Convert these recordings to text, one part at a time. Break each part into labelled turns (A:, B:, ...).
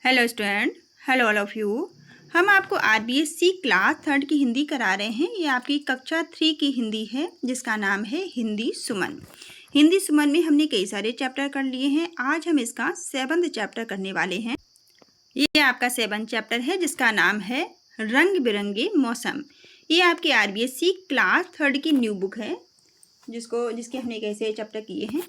A: Hello student, hello all of you. हम आपको RBSC class third की हिंदी करा रहे हैं। ये आपकी कक्षा 3 की हिंदी है जिसका नाम है हिंदी सुमन। हिंदी सुमन में हमने कई सारे चैप्टर कर लिए हैं। आज हम इसका 7वां चैप्टर करने वाले हैं। ये आपका 7वां चैप्टर है जिसका नाम है रंग बिरंगे मौसम। ये आपकी आरबीएससी क्लास थर्ड की न्यू बुक है जिसके हमने कैसे चैप्टर किए हैं।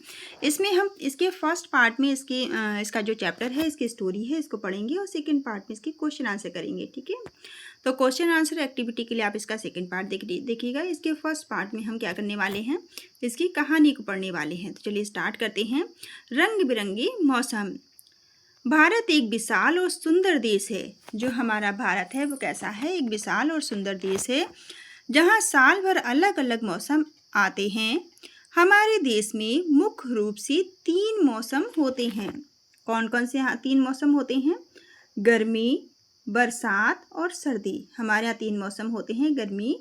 A: इसमें हम इसके फर्स्ट पार्ट में इसका जो चैप्टर है, इसकी स्टोरी है, इसको पढ़ेंगे और सेकंड पार्ट में इसके क्वेश्चन आंसर करेंगे। ठीक है, तो क्वेश्चन आंसर एक्टिविटी के लिए आप इसका सेकंड पार्ट देखिएगा। इसके फर्स्ट पार्ट में हम क्या करने वाले हैं, इसकी कहानी को पढ़ने वाले हैं। तो चलिए स्टार्ट करते हैं। रंग बिरंगे मौसम। भारत एक विशाल और सुंदर देश है। जो हमारा भारत है वो कैसा है, एक विशाल और सुंदर देश है जहाँ साल भर अलग अलग मौसम आते हैं। हमारे देश में मुख्य रूप से 3 मौसम होते हैं। कौन कौन से 3 मौसम होते हैं? गर्मी, बरसात और सर्दी। हमारे यहाँ 3 मौसम होते हैं, गर्मी,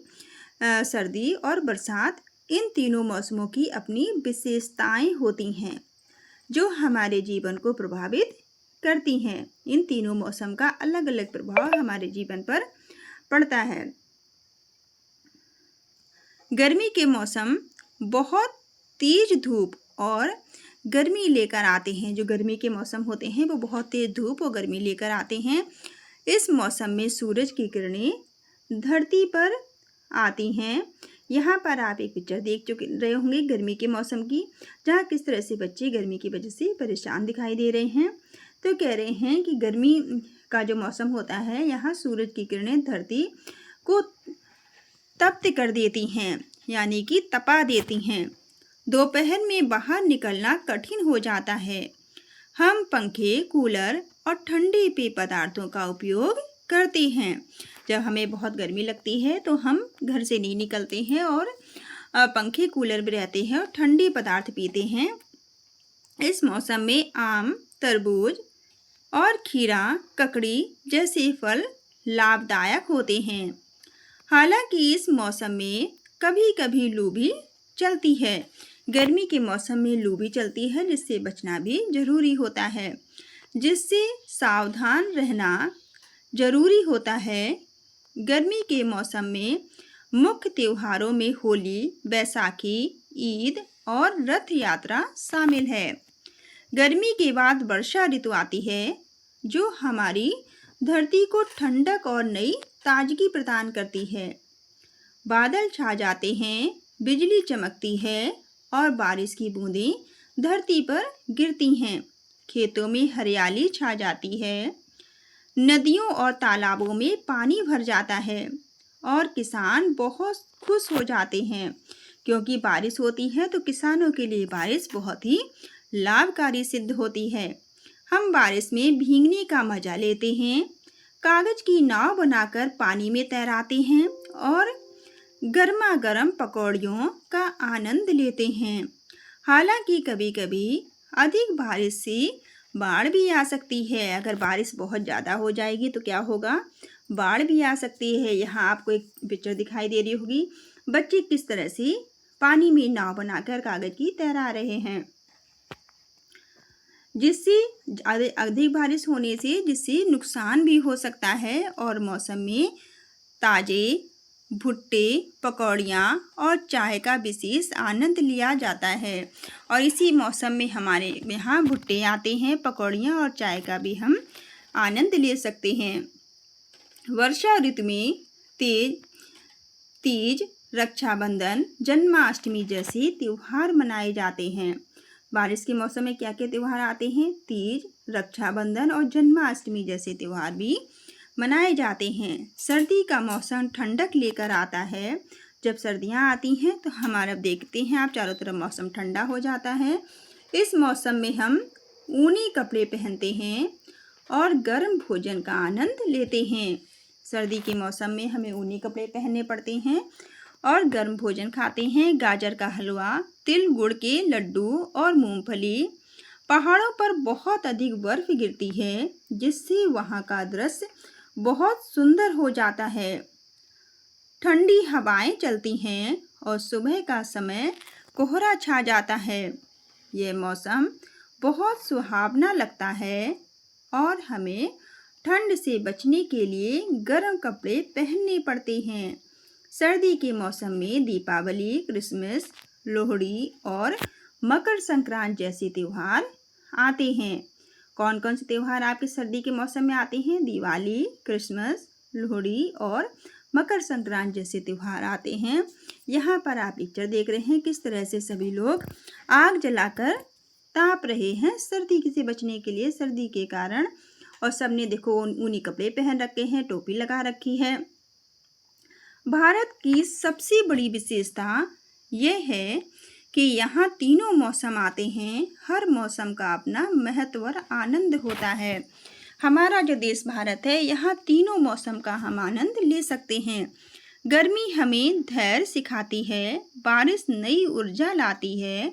A: सर्दी और बरसात। इन तीनों मौसमों की अपनी विशेषताएं होती हैं जो हमारे जीवन को प्रभावित करती हैं। इन तीनों मौसम का अलग अलग प्रभाव हमारे जीवन पर पड़ता है। गर्मी के मौसम बहुत तेज धूप और गर्मी लेकर आते हैं। जो गर्मी के मौसम होते हैं वो बहुत तेज धूप और गर्मी लेकर आते हैं। इस मौसम में सूरज की किरणें धरती पर आती हैं। यहाँ पर आप एक पिक्चर देख रहे होंगे गर्मी के मौसम की, जहाँ किस तरह से बच्चे गर्मी की वजह से परेशान दिखाई दे रहे हैं। तो कह रहे हैं कि गर्मी का जो मौसम होता है, यहाँ सूरज की किरणें धरती को तप्त कर देती हैं, यानी कि तपा देती हैं। दोपहर में बाहर निकलना कठिन हो जाता है। हम पंखे, कूलर और ठंडे पेय पदार्थों का उपयोग करते हैं। जब हमें बहुत गर्मी लगती है तो हम घर से नहीं निकलते हैं और पंखे, कूलर में रहते हैं और ठंडे पदार्थ पीते हैं। इस मौसम में आम, तरबूज और खीरा, ककड़ी जैसे फल लाभदायक होते हैं। हालांकि इस मौसम में कभी कभी लू भी चलती है। गर्मी के मौसम में लू भी चलती है, जिससे बचना भी जरूरी होता है, जिससे सावधान रहना जरूरी होता है। गर्मी के मौसम में मुख्य त्योहारों में होली, बैसाखी, ईद और रथ यात्रा शामिल है। गर्मी के बाद वर्षा ऋतु आती है जो हमारी धरती को ठंडक और नई ताजगी प्रदान करती है। बादल छा जाते हैं, बिजली चमकती है और बारिश की बूंदें धरती पर गिरती हैं। खेतों में हरियाली छा जाती है, नदियों और तालाबों में पानी भर जाता है और किसान बहुत खुश हो जाते हैं, क्योंकि बारिश होती है तो किसानों के लिए बारिश बहुत ही लाभकारी सिद्ध होती है। हम बारिश में भीगने का मजा लेते हैं, कागज की नाव बनाकर पानी में तैराते हैं और गर्मा गर्म पकौड़ियों का आनंद लेते हैं। हालांकि कभी कभी अधिक बारिश से बाढ़ भी आ सकती है। अगर बारिश बहुत ज़्यादा हो जाएगी तो क्या होगा, बाढ़ भी आ सकती है। यहाँ आपको एक पिक्चर दिखाई दे रही होगी, बच्चे किस तरह से पानी में नाव बनाकर कागज की तैरा रहे हैं, जिससे अधिक बारिश होने से जिससे नुकसान भी हो सकता है। और मौसम में ताजे भुट्टे, पकौड़ियाँ और चाय का विशेष आनंद लिया जाता है। और इसी मौसम में हमारे यहाँ भुट्टे आते हैं, पकौड़ियाँ और चाय का भी हम आनंद ले सकते हैं। वर्षा ऋतु में तीज, रक्षाबंधन, जन्माष्टमी जैसे त्यौहार मनाए जाते हैं। बारिश के मौसम में क्या क्या त्यौहार आते हैं? तीज, रक्षाबंधन और जन्माष्टमी जैसे त्यौहार भी मनाए जाते हैं। सर्दी का मौसम ठंडक लेकर आता है। जब सर्दियाँ आती हैं तो हमारा देखते हैं आप, चारों तरफ मौसम ठंडा हो जाता है। इस मौसम में हम ऊनी कपड़े पहनते हैं और गर्म भोजन का आनंद लेते हैं। सर्दी के मौसम में हमें ऊनी कपड़े पहनने पड़ते हैं और गर्म भोजन खाते हैं। गाजर का हलवा, तिल गुड़ के लड्डू और मूंगफली। पहाड़ों पर बहुत अधिक बर्फ गिरती है, जिससे वहाँ का दृश्य बहुत सुंदर हो जाता है। ठंडी हवाएं चलती हैं और सुबह का समय कोहरा छा जाता है। यह मौसम बहुत सुहावना लगता है और हमें ठंड से बचने के लिए गर्म कपड़े पहनने पड़ते हैं। सर्दी के मौसम में दीपावली, क्रिसमस, लोहड़ी और मकर संक्रांति जैसे त्यौहार आते हैं। कौन कौन से त्यौहार आपके सर्दी के मौसम में आते हैं? दिवाली, क्रिसमस, लोहड़ी और मकर संक्रांति जैसे त्यौहार आते हैं। यहाँ पर आप पिक्चर देख रहे हैं किस तरह से सभी लोग आग जलाकर ताप रहे हैं सर्दी से बचने के लिए, सर्दी के कारण। और सबने देखो ऊनी कपड़े पहन रखे हैं, टोपी लगा रखी है। भारत की सबसे बड़ी विशेषता यह है कि यहाँ तीनों मौसम आते हैं। हर मौसम का अपना महत्व और आनंद होता है। हमारा जो देश भारत है, यहाँ तीनों मौसम का हम आनंद ले सकते हैं। गर्मी हमें धैर्य सिखाती है, बारिश नई ऊर्जा लाती है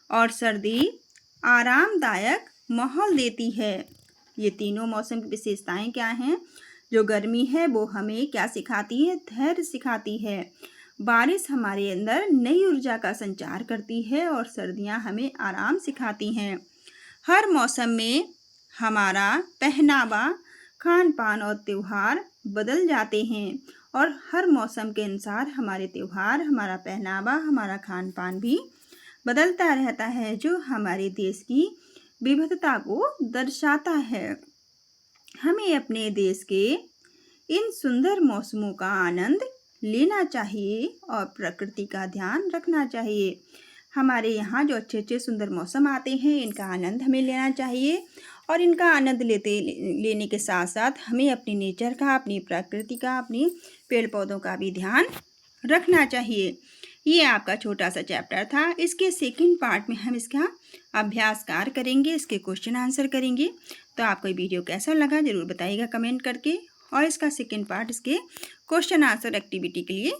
A: और सर्दी आरामदायक माहौल देती है। ये तीनों मौसम की विशेषताएं क्या हैं? जो गर्मी है वो हमें क्या सिखाती है? धैर्य सिखाती है। बारिश हमारे अंदर नई ऊर्जा का संचार करती है और सर्दियां हमें आराम सिखाती हैं। हर मौसम में हमारा पहनावा, खान पान और त्यौहार बदल जाते हैं और हर मौसम के अनुसार हमारे त्यौहार, हमारा पहनावा, हमारा खान पान भी बदलता रहता है, जो हमारे देश की विविधता को दर्शाता है। हमें अपने देश के इन सुंदर मौसमों का आनंद लेना चाहिए और प्रकृति का ध्यान रखना चाहिए। हमारे यहाँ जो अच्छे अच्छे सुंदर मौसम आते हैं, इनका आनंद हमें लेना चाहिए और इनका आनंद लेने के साथ साथ हमें अपनी नेचर का, अपनी प्रकृति का, अपनी पेड़ पौधों का भी ध्यान रखना चाहिए। ये आपका छोटा सा चैप्टर था। इसके सेकंड पार्ट में हम इसका अभ्यास कार्य करेंगे, इसके क्वेश्चन आंसर करेंगे। तो आपको ये वीडियो कैसा लगा ज़रूर बताइएगा कमेंट करके, और इसका सेकंड पार्ट, इसके क्वेश्चन आंसर एक्टिविटी के लिए